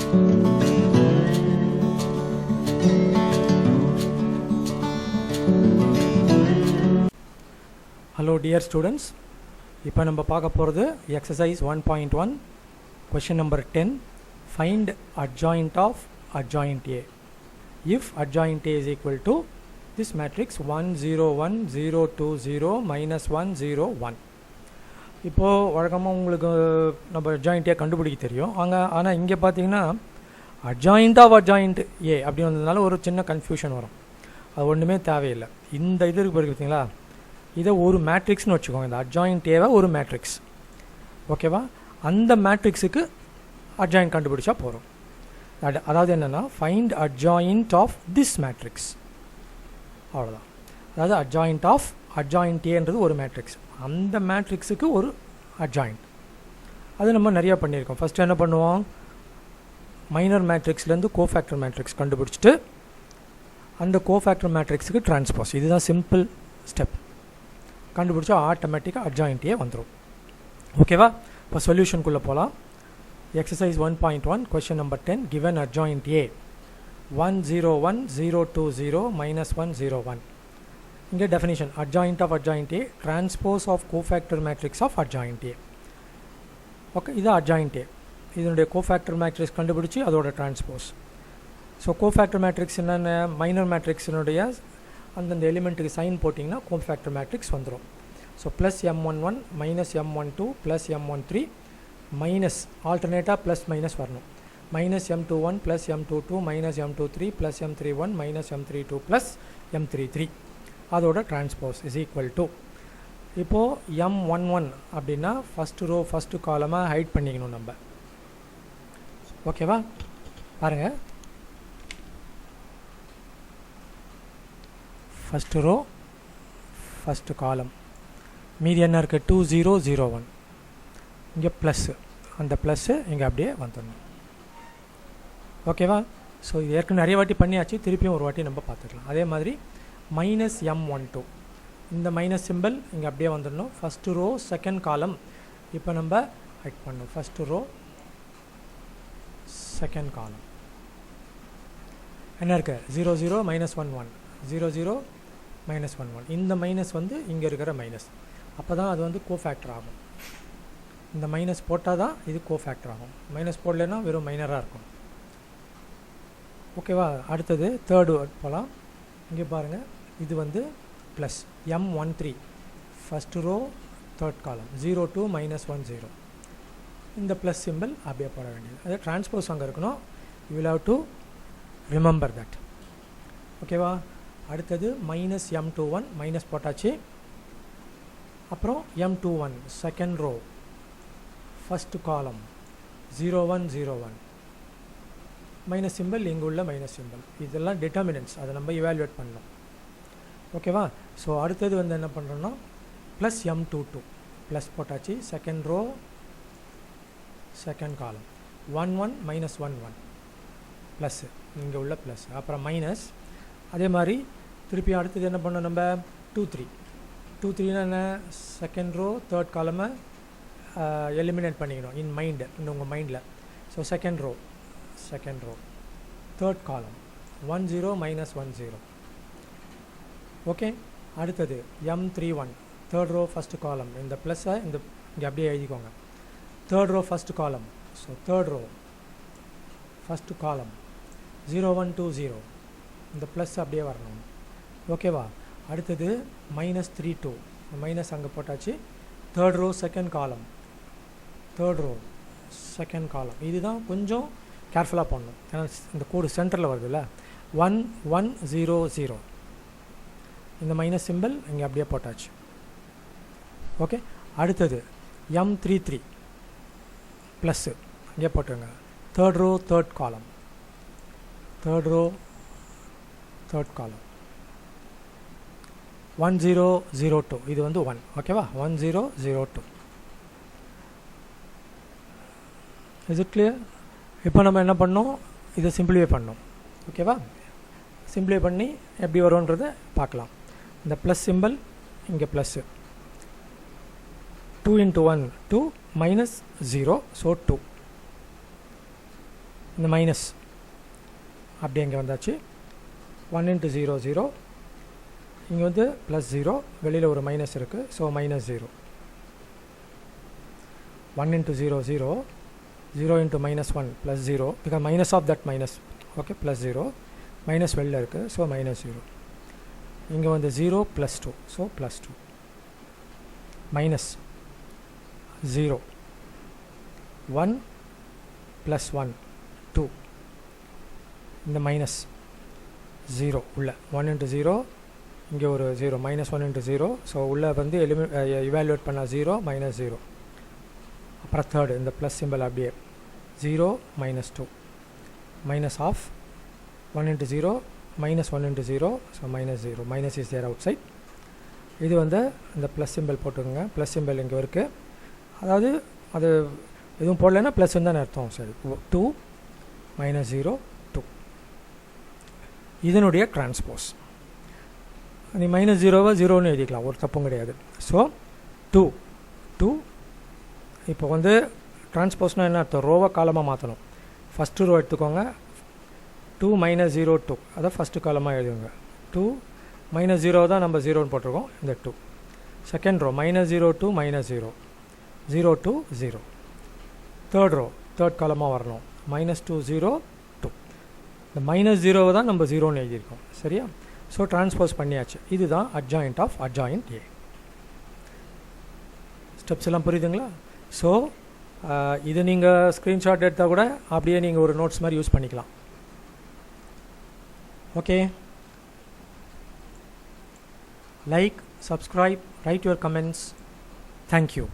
Hello dear students, இப்போ நம்ம பார்க்க போகிறது exercise 1.1 question number 10, find adjoint of adjoint A. If adjoint A is equal to this matrix 1 0 1 0 2 0 minus 1 0 1. இப்போது வழக்கமாக உங்களுக்கு நம்ம adjoint A கண்டுபிடிக்க தெரியும். ஆனால் இங்கே பார்த்தீங்கன்னா adjoint of adjoint A அப்படி வந்ததுனால ஒரு சின்ன கன்ஃபியூஷன் வரும். அது ஒன்றுமே தேவையில்லை. இந்த இது இருக்கு பார்த்தீங்களா, இதை ஒரு மேட்ரிக்ஸ்னு வச்சுக்கோங்க. இந்த அட்ஜாயிண்ட் ஏவை ஒரு மேட்ரிக்ஸ், ஓகேவா? அந்த மேட்ரிக்ஸுக்கு அட்ஜாயிண்ட் கண்டுபிடிச்சா போகிறோம். அதாவது என்னென்னா find adjoint of this matrix, அவ்வளோதான். அதாவது அட்ஜாயிண்ட் ஆஃப் அட்ஜாயிண்ட் ஏன்றது ஒரு மேட்ரிக்ஸ், அந்த மேட்ரிக்ஸுக்கு ஒரு அட்ஜாயிண்ட். அது நம்ம நிறையா பண்ணியிருக்கோம். ஃபஸ்ட்டு என்ன பண்ணுவோம், மைனர் மேட்ரிக்ஸ்லேருந்து கோஃபேக்டர் மேட்ரிக்ஸ் கண்டுபிடிச்சிட்டு அந்த கோஃபேக்டர் மேட்ரிக்ஸுக்கு டிரான்ஸ்போஸ். இதுதான் சிம்பிள் ஸ்டெப். கண்டுபிடிச்சா ஆட்டோமேட்டிக்காக அட்ஜாயிண்ட்டே வந்துடும், ஓகேவா? இப்போ சொல்யூஷனுக்குள்ளே போகலாம். Exercise 1.1 question number 10, given adjoint A 1 0 1 0 2 0 minus 1 0 1. இங்கே definition adjoint of adjoint A, transpose of cofactor matrix of adjoint A. Okay, இது adjoint A. இதனுடைய கோஃபேக்டர் மேட்ரிக்ஸ் கண்டுபிடிச்சி அதோட டிரான்ஸ்போஸ். ஸோ கோஃபேக்டர் மேட்ரிக்ஸ் என்னென்ன, மைனர் மேட்ரிக்ஸினுடைய அந்தந்த எலிமெண்ட்டுக்கு சைன் போட்டிங்கன்னா கோஃபேக்டர் மேட்ரிக்ஸ் வந்துடும். So plus M11 minus M12 plus M13 minus ஆல்டர்னேட்டாக ப்ளஸ் மைனஸ் வரணும். Minus M21 plus M22 minus M23 plus M31 minus M32 plus M33. அதோட டிரான்ஸ்போஸ் இஸ் ஈக்குவல் டு, இப்போது M11 அப்படின்னா ஃபஸ்ட்டு ரோ ஃபஸ்ட்டு காலமாக hide பண்ணிக்கணும் நம்ம, ஓகேவா? பாருங்கள், ஃபஸ்ட்டு ரோ ஃபஸ்ட்டு காலம், மீதி என்ன இருக்குது 2 0 0 1. இங்கே ப்ளஸ்ஸு, அந்த ப்ளஸ்ஸு இங்கே அப்படியே வந்துடணும், ஓகேவா? ஸோ இது ஏற்கனவே நிறைய வாட்டி பண்ணியாச்சு, திருப்பியும் ஒரு வாட்டி நம்ம பார்த்துக்கலாம். அதே மாதிரி மைனஸ் M12, இந்த மைனஸ் சிம்பிள் இங்கே அப்படியே வந்துடணும். ஃபஸ்ட்டு ரோ செகண்ட் காலம் இப்போ நம்ம ஹைட் பண்ணணும். ஃபஸ்ட்டு ரோ செகண்ட் காலம் என்ன இருக்குது, 0 0 மைனஸ் 1 1 0 0 மைனஸ் 1 1. இந்த மைனஸ் வந்து இங்கே இருக்கிற மைனஸ், அப்போ தான் அது வந்து கோஃபேக்டர் ஆகும். இந்த மைனஸ் போட்டால் தான் இது கோஃபேக்டர் ஆகும். மைனஸ் போடலைன்னா வெறும் மைனராக இருக்கும், ஓகேவா? அடுத்தது தேர்டு போகலாம். இங்கே பாருங்கள், இது வந்து plus M13 first row third காலம் 0 2 மைனஸ் 1 0. இந்த ப்ளஸ் சிம்பிள் அப்படியே போட வேண்டியது. அது டிரான்ஸ்போஸ் அங்கே இருக்கணும். You will have to remember that, ஓகேவா? அடுத்தது மைனஸ் M21 மைனஸ் போட்டாச்சு. அப்புறம் M21 second row first column 0 1 0 1 minus simple, இங்கே உள்ள மைனஸ் சிம்பிள். இதெல்லாம் டிட்டர்மினன்ட்ஸ், அதை நம்ம இவாலுவேட் பண்ணணும், ஓகேவா? ஸோ அடுத்தது வந்து என்ன பண்ணுறோன்னா ப்ளஸ் M22 ப்ளஸ் போட்டாச்சு. Second row second column 1 1 minus 1 1 plus, இங்கே உள்ள ப்ளஸ், அப்புறம் மைனஸ். அதே மாதிரி திருப்பி அடுத்தது என்ன பண்ணோம் நம்ம 2 3. 2 3னா என்ன, செகண்ட் ரோ தேர்ட் காலமை எலிமினேட் பண்ணிக்கணும் இன் மைண்டு, இந்த உங்கள் மைண்டில். ஸோ செகண்ட் ரோ தேர்ட் காலம் 1 0 மைனஸ் 1 0, ஓகே? அடுத்தது M31 தேர்ட் ரோ ஃபஸ்ட்டு காலம், இந்த ப்ளஸ்ஸை இந்த இங்கே அப்படியே எழுதிக்கோங்க. Third row first column, so third row first column 0 1 2 0, இந்த ப்ளஸ் அப்படியே வரணும், ஓகேவா? அடுத்தது மைனஸ் 3 2, மைனஸ் அங்கே போட்டாச்சு. தேர்ட் ரோ செகண்ட் காலம் இதுதான் கொஞ்சம் கேர்ஃபுல்லாக பண்ணணும், ஏன்னா இந்த கோடு சென்டரில் வருதுல்ல. 1 1 0 0, இந்த மைனஸ் சிம்பிள் இங்கே அப்படியே போட்டாச்சு, ஓகே? அடுத்தது M33 ப்ளஸ்ஸு இங்கே போட்டுருங்க. தேர்ட் ரோ தேர்ட் காலம் 1 0 0 2, இது வந்து 1, ஓகேவா? 1 0 0 2. Is it clear? இப்போ நம்ம என்ன பண்ணோம், இதை சிம்பிளிஃபை பண்ணோம், ஓகேவா? சிம்பிளிஃபை பண்ணி எப்படி வரும்ன்றதை பார்க்கலாம். இந்த ப்ளஸ் சிம்பிள் இங்கே ப்ளஸ்ஸு, 2 × 1 2 minus 0, so 2. இந்த மைனஸ் அப்படியே இங்கே வந்தாச்சு. 1 into 0 0, இங்கே வந்து ப்ளஸ் 0, வெளியில் ஒரு மைனஸ் இருக்குது, so minus 0. 1 into 0 0, 0 into minus 1 plus 0, because minus of that minus, okay, plus 0, minus வெளியில் இருக்குது, ஸோ மைனஸ் 0. இங்கே வந்து 0 plus 2, so plus 2, minus 0, 1 plus 1 2, இந்த மைனஸ் 0 உள்ள 1 into 0, இங்கே ஒரு 0, மைனஸ் 1 into 0, ஸோ உள்ளே வந்து இவாலுவேட் பண்ணால் 0 மைனஸ் 0. அப்புறம் தேர்டு இந்த ப்ளஸ் சிம்பிள் அப்படியே 0 minus 2, minus of 1 into 0, minus 1 into 0, so minus 0, minus is there outside. இது வந்து இந்த ப்ளஸ் சிம்பிள் போட்டுக்கோங்க. ப்ளஸ் சிம்பிள் இங்கே இருக்குது, அதாவது அது எதுவும் போடலைன்னா ப்ளஸ் தானே அர்த்தம். சரி, 2 மைனஸ் 0 2, இதனுடைய டிரான்ஸ்போஸ். நீ மைனஸ் 0வை 0ன்னு எழுதிக்கலாம், ஒரு தப்பும் கிடையாது. ஸோ 2 2, இப்போ வந்து டிரான்ஸ்போஸ்னால் என்ன அர்த்தம்? ரோவை காலமாக மாற்றணும். ஃபஸ்ட்டு ரோ எடுத்துக்கோங்க, 2 மைனஸ் 0 2, அதை ஃபஸ்ட்டு காலமாக எழுதுங்க. 2 மைனஸ் 0 தான் நம்ம 0ன்னு போட்டிருக்கோம், இந்த 2. Second row minus 0 2 minus 0 0 2 0. Third row தேர்ட் காலமாக வரணும், மைனஸ் 2 0 2. இந்த மைனஸ் 0வை தான் நம்ம 0ன்னு எழுதியிருக்கோம். சரியா? ஸோ டிரான்ஸ்போஸ் பண்ணியாச்சு. இதுதான் adjoint of adjoint A. Steps எல்லாம் புரியுதுங்களா? ஸோ இதை நீங்கள் ஸ்க்ரீன்ஷாட் எடுத்தால் கூட அப்படியே நீங்கள் ஒரு நோட்ஸ் மாதிரி யூஸ் பண்ணிக்கலாம். Okay, like, subscribe, write your comments. Thank you.